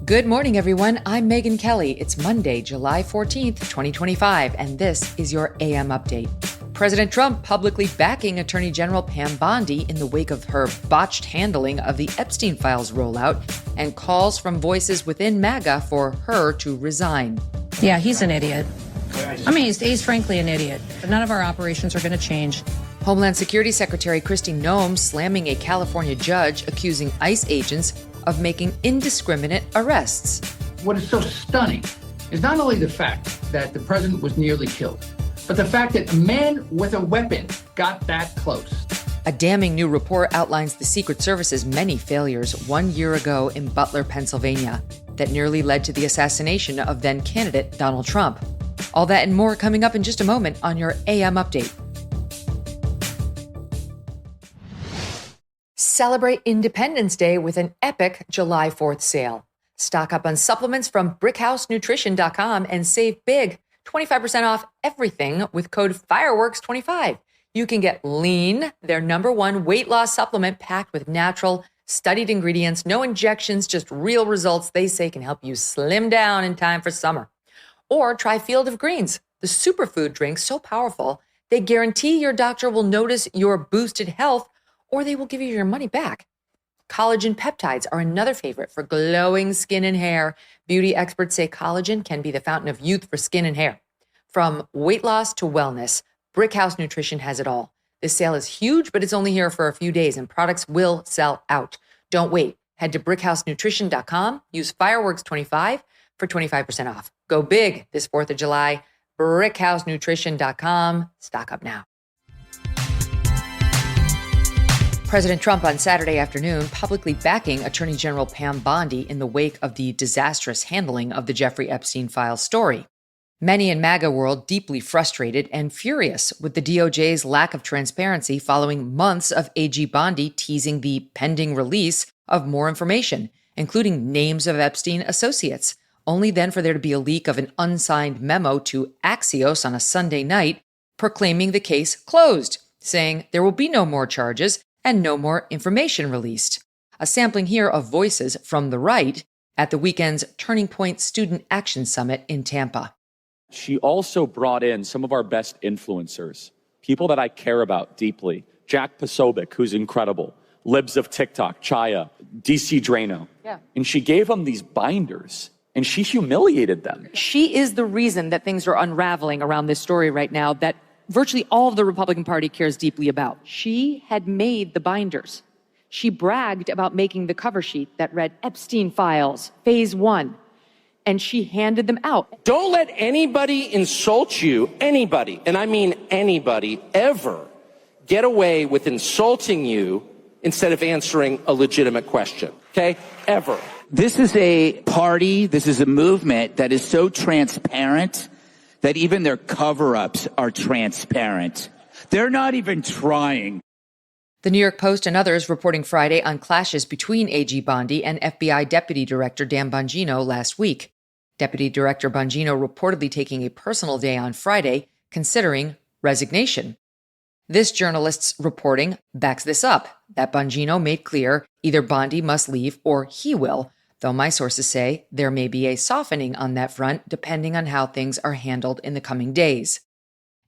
Good morning, everyone. I'm Megyn Kelly. It's Monday, July 14th, 2025, and this is your AM update. President Trump publicly backing Attorney General Pam Bondi in the wake of her botched handling of the Epstein files rollout and calls from voices within MAGA for her to resign. Yeah, he's an idiot. I mean, he's frankly an idiot. But none of our operations are going to change. Homeland Security Secretary Kristi Noem slamming a California judge accusing ICE agents of making indiscriminate arrests. What is so stunning is not only the fact that the president was nearly killed, but the fact that a man with a weapon got that close. A damning new report outlines the Secret Service's many failures 1 year ago in Butler, Pennsylvania, that nearly led to the assassination of then-candidate Donald Trump. All that and more coming up in just a moment on your AM update. Celebrate Independence Day with an epic July 4th sale. Stock up on supplements from brickhousenutrition.com and save big, 25% off everything with code FIREWORKS25. You can get Lean, their #1 weight loss supplement packed with natural, studied ingredients, no injections, just real results they say can help you slim down in time for summer. Or try Field of Greens, the superfood drink so powerful they guarantee your doctor will notice your boosted health or they will give you your money back. Collagen peptides are another favorite for glowing skin and hair. Beauty experts say collagen can be the fountain of youth for skin and hair. From weight loss to wellness, Brickhouse Nutrition has it all. This sale is huge, but it's only here for a few days and products will sell out. Don't wait. Head to brickhousenutrition.com. Use Fireworks25 for 25% off. Go big this 4th of July. brickhousenutrition.com. Stock up now. President Trump on Saturday afternoon publicly backing Attorney General Pam Bondi in the wake of the disastrous handling of the Jeffrey Epstein files story. Many in MAGA world deeply frustrated and furious with the DOJ's lack of transparency following months of AG Bondi teasing the pending release of more information, including names of Epstein associates, only then for there to be a leak of an unsigned memo to Axios on a Sunday night proclaiming the case closed, saying there will be no more charges and no more information released. A sampling here of voices from the right at the weekend's Turning Point Student Action Summit in Tampa. She also brought in some of our best influencers, people that I care about deeply. Jack Posobiec, who's incredible, Libs of TikTok, Chaya, DC Drano. Yeah. And she gave them these binders and she humiliated them. She is the reason that things are unraveling around this story right now that virtually all of the Republican Party cares deeply about. She had made the binders. She bragged about making the cover sheet that read Epstein Files, Phase 1, and she handed them out. Don't let anybody insult you, anybody, and I mean anybody, ever get away with insulting you instead of answering a legitimate question, okay? Ever. This is a party, this is a movement that is so transparent that even their cover-ups are transparent. They're not even trying. The New York Post and others reporting Friday on clashes between AG Bondi and FBI Deputy Director Dan Bongino last week. Deputy Director Bongino reportedly taking a personal day on Friday, considering resignation. This journalist's reporting backs this up, that Bongino made clear either Bondi must leave or he will, though my sources say there may be a softening on that front depending on how things are handled in the coming days.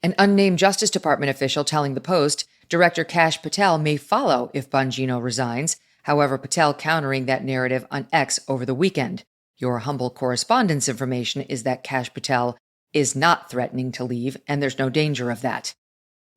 An unnamed Justice Department official telling the Post Director Kash Patel may follow if Bongino resigns, however Patel countering that narrative on X over the weekend. Your humble correspondence information is that Kash Patel is not threatening to leave, and there's no danger of that.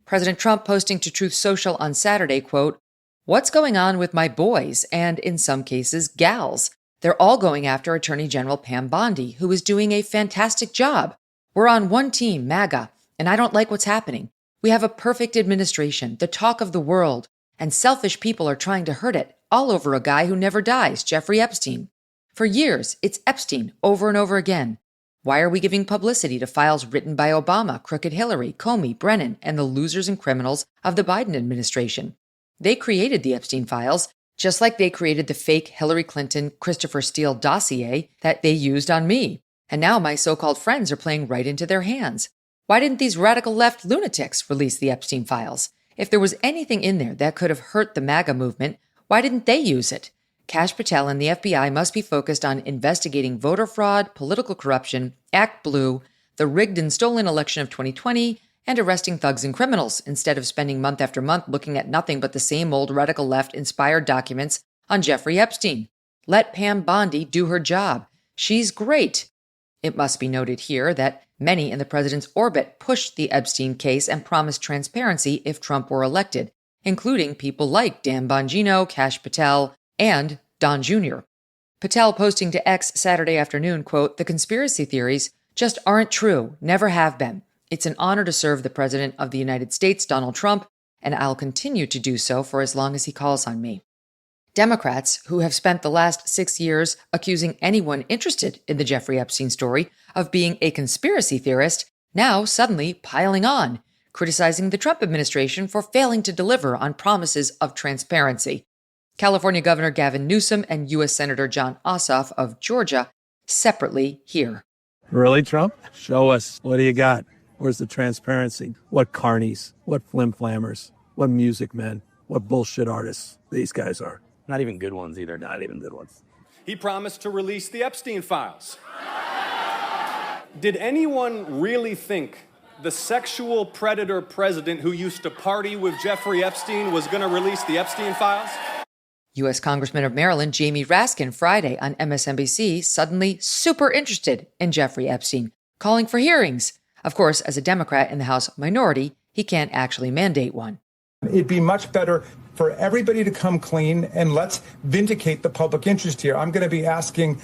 President Trump posting to Truth Social on Saturday, quote, "What's going on with my boys and, in some cases, gals? They're all going after Attorney General Pam Bondi, who is doing a fantastic job. We're on one team, MAGA, and I don't like what's happening. We have a perfect administration, the talk of the world, and selfish people are trying to hurt it, all over a guy who never dies, Jeffrey Epstein. For years, it's Epstein over and over again. Why are we giving publicity to files written by Obama, crooked Hillary, Comey, Brennan, and the losers and criminals of the Biden administration? They created the Epstein files, just like they created the fake Hillary Clinton, Christopher Steele dossier that they used on me. And now my so-called friends are playing right into their hands. Why didn't these radical left lunatics release the Epstein files? If there was anything in there that could have hurt the MAGA movement, why didn't they use it? Kash Patel and the FBI must be focused on investigating voter fraud, political corruption, Act Blue, the rigged and stolen election of 2020, and arresting thugs and criminals, instead of spending month after month looking at nothing but the same old radical left-inspired documents on Jeffrey Epstein. Let Pam Bondi do her job. She's great. It must be noted here that many in the president's orbit pushed the Epstein case and promised transparency if Trump were elected, including people like Dan Bongino, Kash Patel, and Don Jr. Patel posting to X Saturday afternoon, quote, "The conspiracy theories just aren't true, never have been. It's an honor to serve the President of the United States, Donald Trump, and I'll continue to do so for as long as he calls on me." Democrats, who have spent the last 6 years accusing anyone interested in the Jeffrey Epstein story of being a conspiracy theorist, now suddenly piling on, criticizing the Trump administration for failing to deliver on promises of transparency. California Governor Gavin Newsom and U.S. Senator John Ossoff of Georgia separately here. Really, Trump? Show us. What do you got? Where's the transparency? What carnies? What flim-flammers? What music men? What bullshit artists these guys are. Not even good ones either. Not even good ones. He promised to release the Epstein files. Did anyone really think the sexual predator president who used to party with Jeffrey Epstein was going to release the Epstein files? U.S. Congressman of Maryland Jamie Raskin Friday on MSNBC suddenly super interested in Jeffrey Epstein, calling for hearings. Of course, as a Democrat in the House minority, he can't actually mandate one. It'd be much better for everybody to come clean, and let's vindicate the public interest here. I'm going to be asking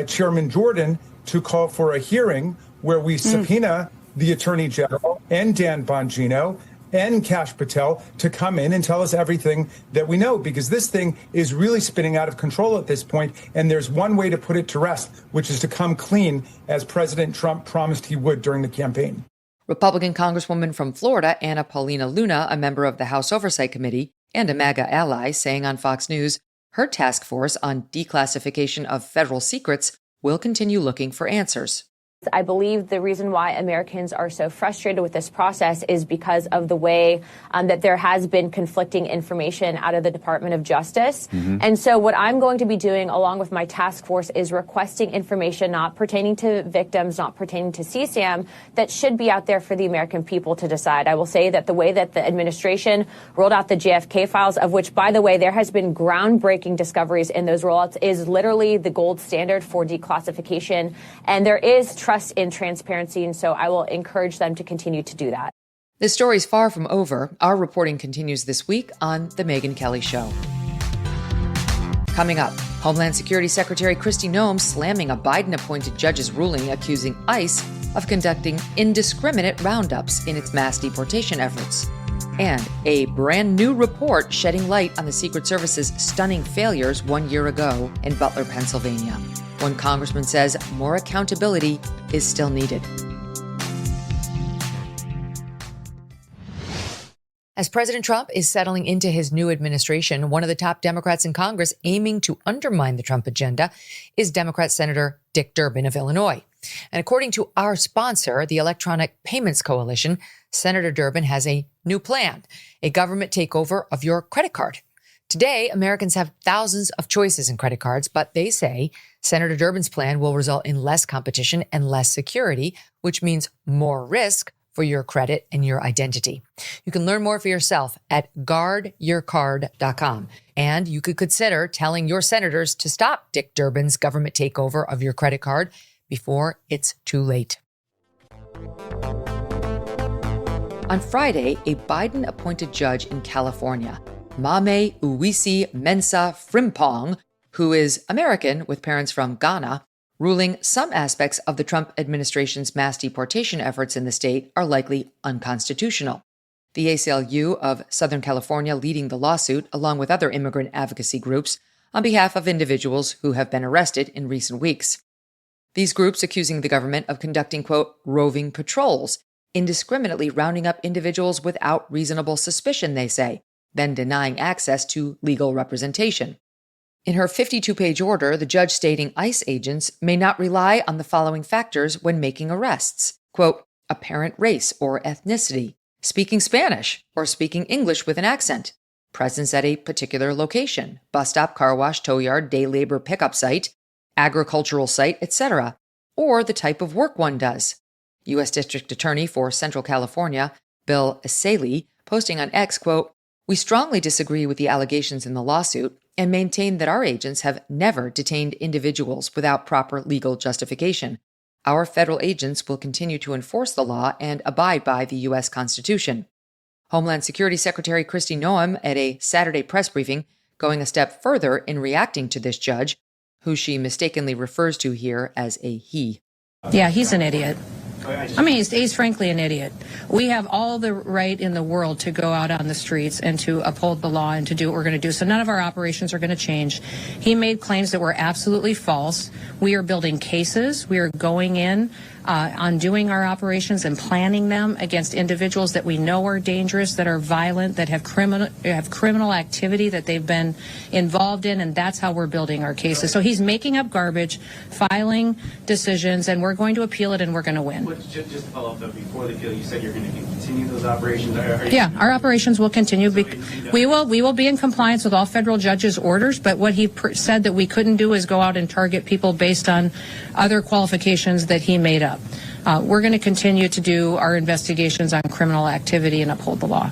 Chairman Jordan to call for a hearing where we subpoena the Attorney General and Dan Bongino and Kash Patel to come in and tell us everything that we know, because this thing is really spinning out of control at this point, and there's one way to put it to rest, which is to come clean, as President Trump promised he would during the campaign. Republican Congresswoman from Florida, Anna Paulina Luna, a member of the House Oversight Committee and a MAGA ally, saying on Fox News her task force on declassification of federal secrets will continue looking for answers. I believe the reason why Americans are so frustrated with this process is because of the way that there has been conflicting information out of the Department of Justice. And so what I'm going to be doing along with my task force is requesting information not pertaining to victims, not pertaining to CSAM, that should be out there for the American people to decide. I will say that the way that the administration rolled out the JFK files, of which, by the way, there has been groundbreaking discoveries in those rollouts, is literally the gold standard for declassification. And there is trust in transparency, and so I will encourage them to continue to do that. This story's far from over. Our reporting continues this week on The Megyn Kelly Show. Coming up, Homeland Security Secretary Kristi Noem slamming a Biden-appointed judge's ruling accusing ICE of conducting indiscriminate roundups in its mass deportation efforts. And a brand new report shedding light on the Secret Service's stunning failures 1 year ago in Butler, Pennsylvania. One congressman says more accountability is still needed. As President Trump is settling into his new administration, one of the top Democrats in Congress aiming to undermine the Trump agenda is Democrat Senator Dick Durbin of Illinois. And according to our sponsor, the Electronic Payments Coalition, Senator Durbin has a new plan, a government takeover of your credit card. Today, Americans have thousands of choices in credit cards, but they say Senator Durbin's plan will result in less competition and less security, which means more risk for your credit and your identity. You can learn more for yourself at guardyourcard.com. And you could consider telling your senators to stop Dick Durbin's government takeover of your credit card before it's too late. On Friday, a Biden-appointed judge in California, Mame Uwisi Mensah Frimpong, who is American with parents from Ghana, ruling some aspects of the Trump administration's mass deportation efforts in the state are likely unconstitutional. The ACLU of Southern California leading the lawsuit, along with other immigrant advocacy groups, on behalf of individuals who have been arrested in recent weeks. These groups accusing the government of conducting, quote, roving patrols, indiscriminately rounding up individuals without reasonable suspicion, they say, then denying access to legal representation. In her 52-page order, the judge stating ICE agents may not rely on the following factors when making arrests, quote, apparent race or ethnicity, speaking Spanish or speaking English with an accent, presence at a particular location, bus stop, car wash, tow yard, day labor pickup site, agricultural site, etc., or the type of work one does. U.S. District Attorney for Central California, Bill Asaley, posting on X, quote, "We strongly disagree with the allegations in the lawsuit and maintain that our agents have never detained individuals without proper legal justification. Our federal agents will continue to enforce the law and abide by the U.S. Constitution." Homeland Security Secretary Kristi Noem at a Saturday press briefing going a step further in reacting to this judge, who she mistakenly refers to here as a he. Yeah, he's an idiot. I mean, he's frankly an idiot. We have all the right in the world to go out on the streets and to uphold the law and to do what we're going to do. So none of our operations are going to change. He made claims that were absolutely false. We are building cases. We are going in on doing our operations and planning them against individuals that we know are dangerous, that are violent, that have criminal activity that they've been involved in, and that's how we're building our cases. So he's making up garbage, filing decisions, and we're going to appeal it and we're going to win. Just to follow up, though, before the appeal, you said you're going to continue those operations. Yeah, our operations will continue. We will be in compliance with all federal judges' orders, but what he said that we couldn't do is go out and target people based on other qualifications that he made up. We're going to continue to do our investigations on criminal activity and uphold the law.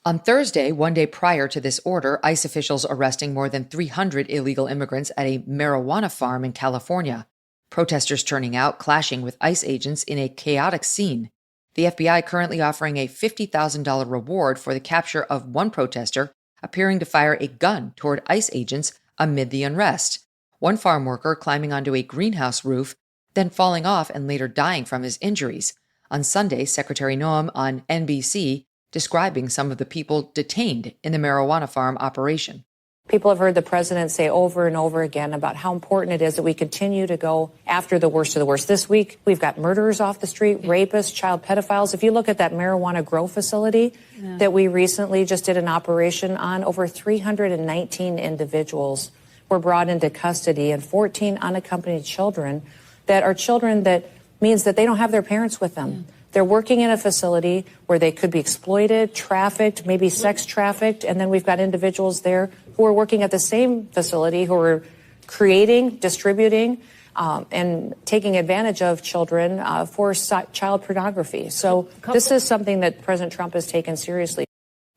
On Thursday, one day prior to this order, ICE officials arresting more than 300 illegal immigrants at a marijuana farm in California. Protesters turning out, clashing with ICE agents in a chaotic scene. The FBI currently offering a $50,000 reward for the capture of one protester appearing to fire a gun toward ICE agents amid the unrest. One farm worker climbing onto a greenhouse roof, then falling off and later dying from his injuries. On Sunday, Secretary Noem on NBC describing some of the people detained in the marijuana farm operation. People have heard the president say over and over again about how important it is that we continue to go after the worst of the worst. This week, we've got murderers off the street, rapists, child pedophiles. If you look at that marijuana grow facility that we recently just did an operation on, over 319 individuals were brought into custody and 14 unaccompanied children that means that they don't have their parents with them. They're working in a facility where they could be exploited, trafficked, maybe sex trafficked. And then we've got individuals there who are working at the same facility who are creating, distributing, and taking advantage of children for child pornography. So this is something that President Trump has taken seriously.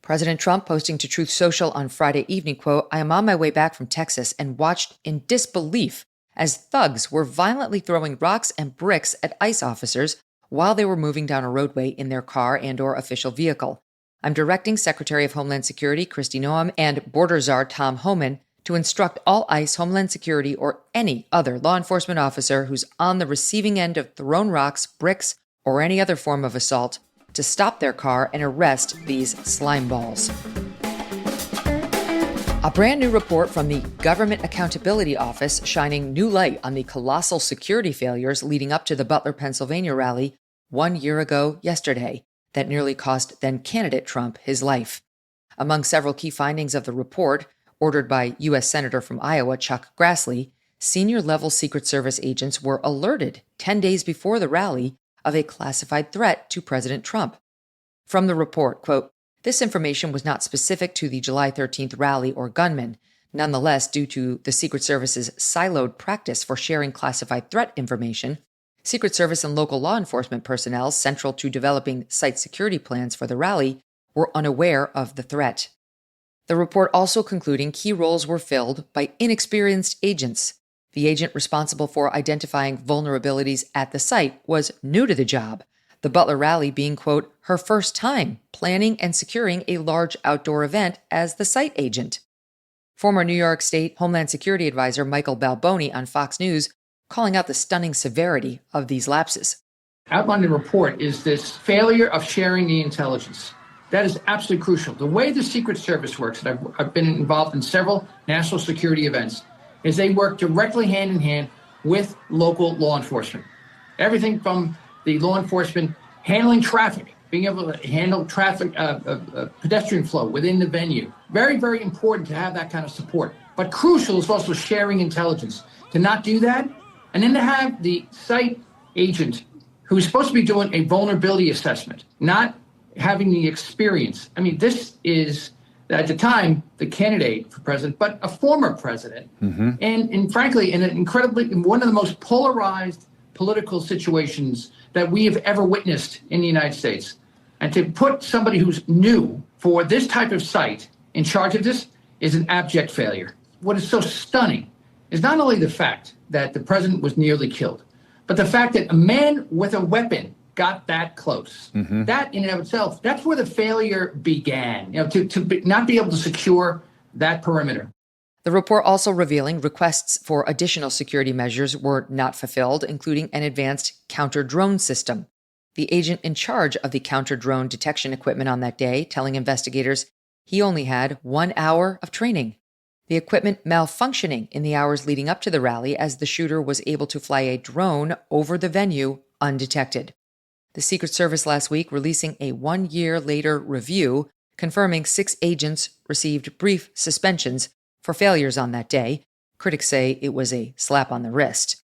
President Trump posting to Truth Social on Friday evening, quote, "I am on my way back from Texas and watched in disbelief as thugs were violently throwing rocks and bricks at ICE officers while they were moving down a roadway in their car and/or official vehicle. I'm directing Secretary of Homeland Security Kristi Noem and Border Czar Tom Homan to instruct all ICE, Homeland Security, or any other law enforcement officer who's on the receiving end of thrown rocks, bricks, or any other form of assault to stop their car and arrest these slime balls." A brand new report from the Government Accountability Office shining new light on the colossal security failures leading up to the Butler, Pennsylvania rally 1 year ago yesterday that nearly cost then-candidate Trump his life. Among several key findings of the report, ordered by U.S. Senator from Iowa Chuck Grassley, senior-level Secret Service agents were alerted 10 days before the rally of a classified threat to President Trump. From the report, quote, "This information was not specific to the July 13th rally or gunman. Nonetheless, due to the Secret Service's siloed practice for sharing classified threat information, Secret Service and local law enforcement personnel central to developing site security plans for the rally were unaware of the threat." The report also concluding key roles were filled by inexperienced agents. The agent responsible for identifying vulnerabilities at the site was new to the job, the Butler rally being, quote, "her first time planning and securing a large outdoor event as the site agent." Former New York State Homeland Security Advisor Michael Balboni on Fox News calling out the stunning severity of these lapses. Outlined in the report is this failure of sharing the intelligence. That is absolutely crucial. The way the Secret Service works, and I've been involved in several national security events, is they work directly hand in hand with local law enforcement. Everything from the law enforcement handling traffic, being able to handle traffic, pedestrian flow within the venue. Very, very important to have that kind of support. But crucial is also sharing intelligence. To not do that, and then to have the site agent who is supposed to be doing a vulnerability assessment, not having the experience. I mean, this is at the time, the candidate for president, but a former president. And frankly, in one of the most polarized political situations that we have ever witnessed in the United States. And to put somebody who's new for this type of site in charge of this is an abject failure. What is so stunning is not only the fact that the president was nearly killed, but the fact that a man with a weapon got that close. That in and of itself, that's where the failure began, not be able to secure that perimeter. The report also revealing requests for additional security measures were not fulfilled, including an advanced counter-drone system. The agent in charge of the counter-drone detection equipment on that day telling investigators he only had 1 hour of training. The equipment malfunctioning in the hours leading up to the rally as the shooter was able to fly a drone over the venue undetected. The Secret Service last week releasing a 1 year later review confirming 6 agents received brief suspensions for failures on that day. Critics say it was a slap on the wrist.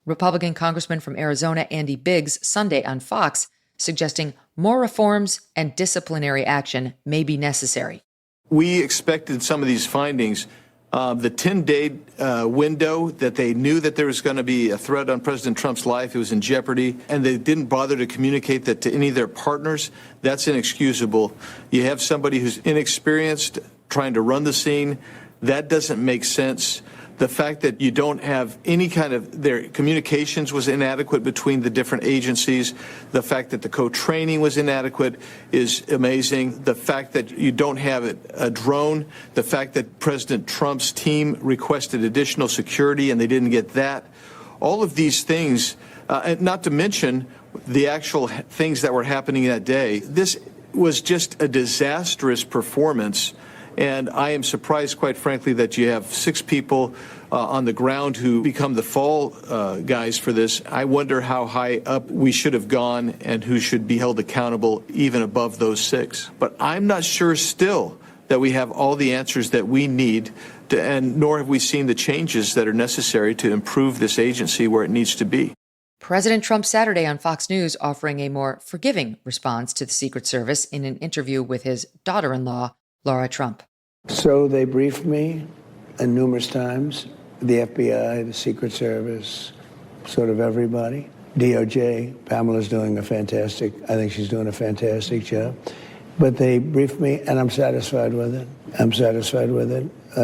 Republican Congressman from Arizona Andy Biggs Sunday on Fox suggesting more reforms and disciplinary action may be necessary. We expected some of these findings. The 10-day window that they knew that there was going to be a threat on President Trump's life, it was in jeopardy, and they didn't bother to communicate that to any of their partners, that's inexcusable. You have somebody who's inexperienced trying to run the scene. That doesn't make sense. The fact that you don't have any kind of, their communications was inadequate between the different agencies. The fact that the co-training was inadequate is amazing. The fact that you don't have a drone, the fact that President Trump's team requested additional security and they didn't get that. All of these things, and not to mention the actual things that were happening that day. This was just a disastrous performance. And I am surprised, quite frankly, that you have 6 people on the ground who become the fall guys for this. I wonder how high up we should have gone and who should be held accountable even above those 6. But I'm not sure still that we have all the answers that we need, and nor have we seen the changes that are necessary to improve this agency where it needs to be. President Trump Saturday on Fox News offering a more forgiving response to the Secret Service in an interview with his daughter-in-law, Laura Trump. So they briefed me numerous times, the FBI, the Secret Service, sort of everybody. DOJ, Pamela's doing I think she's doing a fantastic job. But they briefed me, and I'm satisfied with it.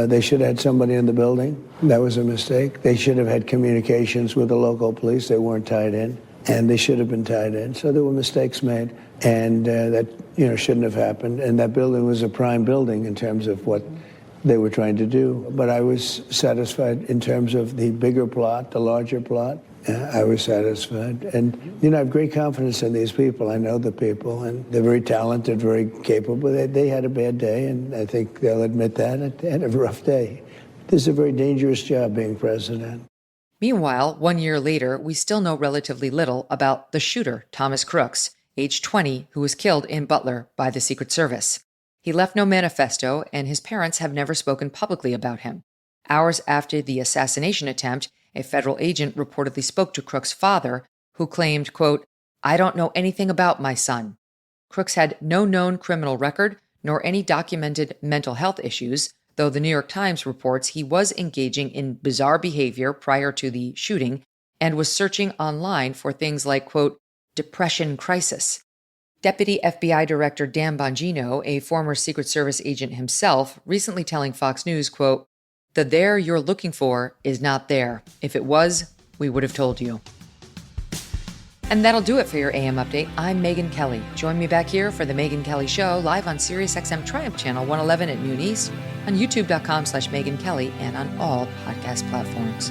They should have had somebody in the building. That was a mistake. They should have had communications with the local police. They weren't tied in, and they should have been tied in. So there were mistakes made, and that shouldn't have happened. And that building was a prime building in terms of what they were trying to do. But I was satisfied in terms of the bigger plot, the larger plot. I was satisfied. And, I have great confidence in these people. I know the people, and they're very talented, very capable. They had a bad day, and I think they'll admit that. They had a rough day. This is a very dangerous job being president. Meanwhile, 1 year later, we still know relatively little about the shooter, Thomas Crooks, age 20, who was killed in Butler by the Secret Service. He left no manifesto, and his parents have never spoken publicly about him. Hours after the assassination attempt, a federal agent reportedly spoke to Crooks' father, who claimed, quote, "I don't know anything about my son." Crooks had no known criminal record, nor any documented mental health issues, though the New York Times reports he was engaging in bizarre behavior prior to the shooting and was searching online for things like, quote, depression crisis. Deputy FBI Director Dan Bongino, a former Secret Service agent himself, recently telling Fox News, quote, "The there you're looking for is not there. If it was, we would have told you." And that'll do it for your AM update. I'm Megyn Kelly. Join me back here for the Megyn Kelly Show, live on SiriusXM Triumph Channel 111 at noon East, on youtube.com/Megyn Kelly, and on all podcast platforms.